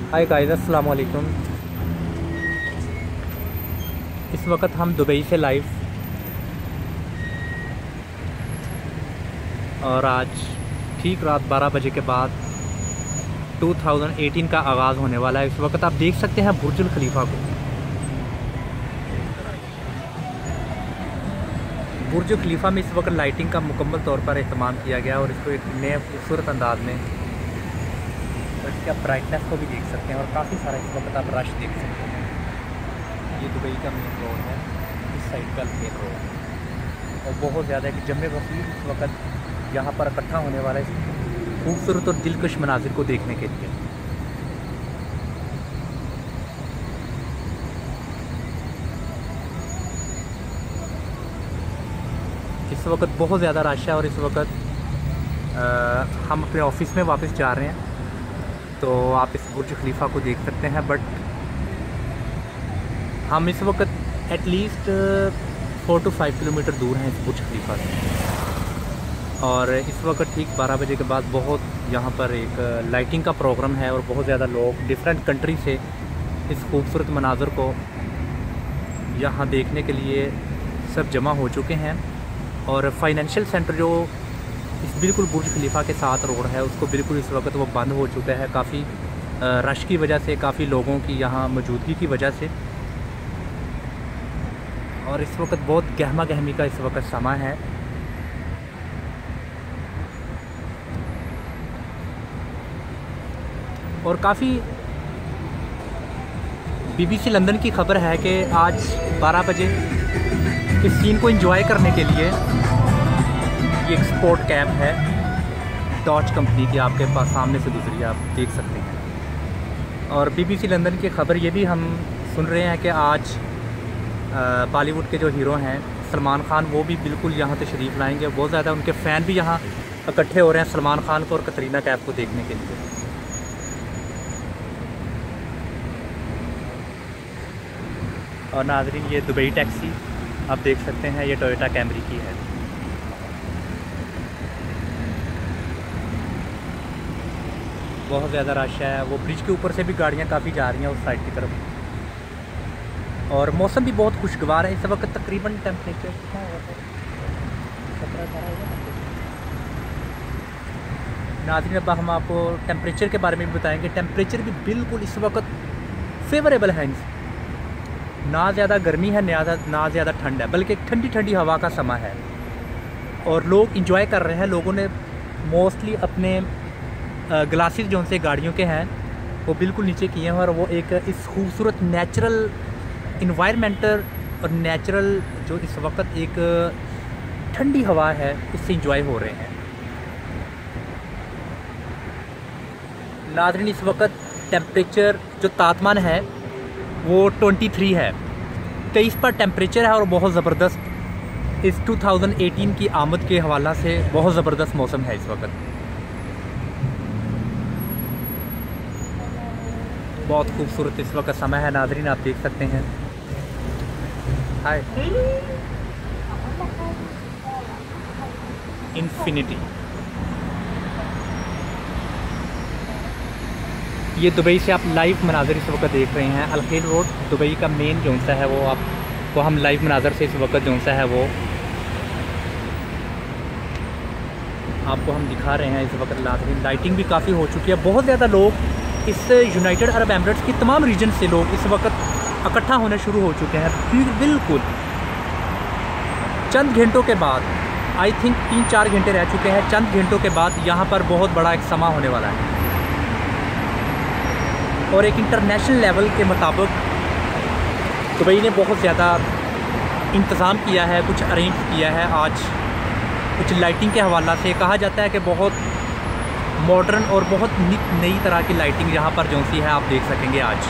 Hi guys, अस्सलाम वालेकुम। इस वक्त हम दुबई से लाइव और आज ठीक रात 12 बजे के बाद 2018 का आगाज़ होने वाला है। इस वक्त आप देख सकते हैं बुर्जुल खलीफा को। बुर्ज खलीफा में इस वक्त लाइटिंग का मुकम्मल तौर पर इस्तेमाल किया गया और इसको एक नए खूबसूरत अंदाज में, और इसके आप ब्राइटनेस को भी देख सकते हैं और काफ़ी सारा इस वक्त आप रश देख सकते हैं। ये दुबई का मेन रोड है, इस साइड का मेन रोड है और बहुत ज़्यादा एक जमे वसीर इस वक्त यहाँ पर इकट्ठा होने वाला है इस खूबसूरत और दिलकश मनाजिर को देखने के लिए। इस वक्त बहुत ज़्यादा रश है और इस वक्त हम अपने ऑफिस में वापस जा रहे हैं, तो आप इस बुर्ज खलीफा को देख सकते हैं। बट हम इस वक्त एटलीस्ट 4 to 5 किलोमीटर दूर हैं इस बुर्ज खलीफा से, और इस वक्त ठीक 12 बजे के बाद बहुत यहाँ पर एक लाइटिंग का प्रोग्राम है और बहुत ज़्यादा लोग डिफरेंट कंट्री से इस खूबसूरत मनाज़र को यहाँ देखने के लिए सब जमा हो चुके हैं। और फाइनेंशियल सेंटर जो इस बिल्कुल बुर्ज खलीफा के साथ रोड है उसको बिल्कुल इस वक्त वो बंद हो चुका है, काफ़ी रश की वजह से, काफ़ी लोगों की यहाँ मौजूदगी की वजह से। और इस वक्त बहुत गहमा गहमी का इस वक्त समा है। और काफ़ी BBC लंदन की खबर है कि आज 12 बजे इस सीन को एंजॉय करने के लिए ये एक स्पोर्ट कैब है डॉच कंपनी की, आपके पास सामने से गुजरी आप देख सकते हैं। और BBC लंदन की खबर ये भी हम सुन रहे हैं कि आज बॉलीवुड के जो हीरो हैं सलमान खान, वो भी बिल्कुल यहाँ तशरीफ़ लाएंगे। बहुत ज़्यादा उनके फ़ैन भी यहाँ इकट्ठे हो रहे हैं सलमान खान को और कतरीना कैफ को देखने के लिए। और नाज़रीन, ये दुबई टैक्सी आप देख सकते हैं, ये टोयोटा कैमरी की है। बहुत ज़्यादा रश है, वो ब्रिज के ऊपर से भी गाड़ियाँ काफ़ी जा रही हैं उस साइड की तरफ। और मौसम भी बहुत खुशगवार है इस वक्त। तकरीबन टेम्परेचर कितना होगा, 17-18 होगा। नाज़रीन, अब हम आपको टेम्परेचर के बारे में भी बताएंगे। टेम्परेचर भी बिल्कुल इस वक्त फेवरेबल है, ना ज़्यादा गर्मी है ना ज़्यादा ठंड है, बल्कि एक ठंडी ठंडी हवा का समा है और लोग इंजॉय कर रहे हैं। लोगों ने मोस्टली अपने ग्लासेस जो उनसे गाड़ियों के हैं वो बिल्कुल नीचे किए हैं और वो एक इस खूबसूरत नेचुरल इन्वायरमेंटल और नेचुरल जो इस वक्त एक ठंडी हवा है उससे इंजॉय हो रहे हैं। नाज़रीन, इस वक्त टेम्परेचर जो तापमान है वो 23 है, 23 पर टेम्परेचर है और बहुत ज़बरदस्त इस 2018 की आमद के हवाला से बहुत ज़बरदस्त मौसम है इस वक्त। बहुत खूबसूरत इस वक्त समय है नाज़रीन, आप देख सकते हैं। हाय इन्फिनिटी, ये दुबई से आप लाइव मनाज़र इस वक्त देख रहे हैं। अल-खील रोड दुबई का मेन जो सा है वो हम लाइव मनाज़र से इस वक्त जो सा है वो आपको हम दिखा रहे हैं इस वक्त। लाइटिंग भी काफ़ी हो चुकी है। बहुत ज़्यादा लोग इस यूनाइटेड अरब एमिरेट्स की तमाम रीजन से लोग इस वक्त इकट्ठा होने शुरू हो चुके हैं। बिल्कुल चंद घंटों के बाद, आई थिंक 3-4 घंटे रह चुके हैं, चंद घंटों के बाद यहाँ पर बहुत बड़ा एक समा होने वाला है। और एक इंटरनेशनल लेवल के मुताबिक दुबई ने बहुत ज़्यादा इंतज़ाम किया है, कुछ अरेंज किया है। आज कुछ लाइटिंग के हवाला से कहा जाता है कि बहुत मॉडर्न और बहुत नई तरह की लाइटिंग यहाँ पर जो सी है आप देख सकेंगे आज।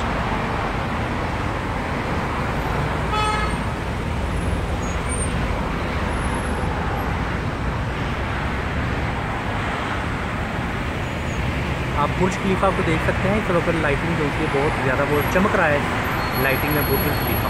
आप बुर्ज खलीफा को देख सकते हैं इस वक्त। लाइटिंग जो है बहुत ज़्यादा वो चमक रहा है लाइटिंग में बुर्ज खलीफा।